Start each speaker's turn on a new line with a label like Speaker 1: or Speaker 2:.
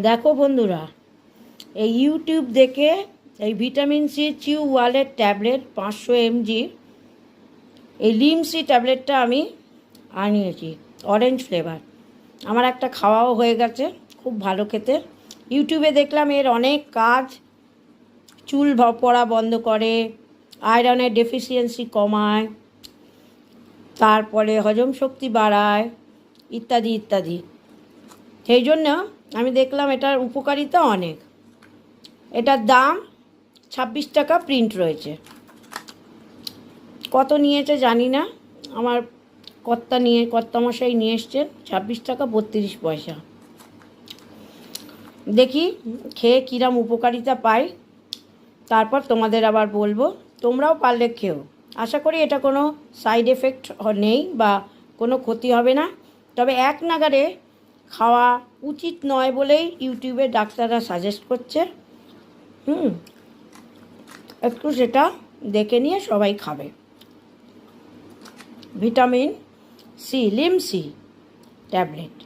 Speaker 1: দেখো বন্ধুরা, এই ইউটিউব দেখে এই ভিটামিন সি চিউ ওয়ালের ট্যাবলেট 500 mg এই লিম সি ট্যাবলেটটা আমি আনিয়েছি অরেঞ্জ ফ্লেভার। আমার একটা খাওয়াও হয়ে গেছে, খুব ভালো খেতে। ইউটিউবে দেখলাম এর অনেক কাজ, চুল পড়া বন্ধ করে, আয়রনের ডেফিসিয়েন্সি কমায়, তারপরে হজম শক্তি বাড়ায়, ইত্যাদি ইত্যাদি। সেই জন্য আমি দেখলাম এটার উপকারিতা অনেক। এটার দাম 26 টাকা প্রিন্ট রয়েছে। কত নিয়েছে জানি না, আমার কর্তামশাই নিয়ে এসছেন। 26 টাকা 32 পয়সা। দেখি খেয়ে কিরম উপকারিতা পাই, তারপর তোমাদের আবার বলবো। তোমরাও পারলে খেও। আশা করি এটা কোনো সাইড এফেক্ট নেই বা কোনো ক্ষতি হবে না, তবে এক নাগারে খাওয়া উচিত নয় বলেই ইউটিউবে ডাক্তাররা সাজেস্ট করছে। একটু সেটা দেখে নিয়ে সবাই খাবে। Vitamin C Limcee tablet.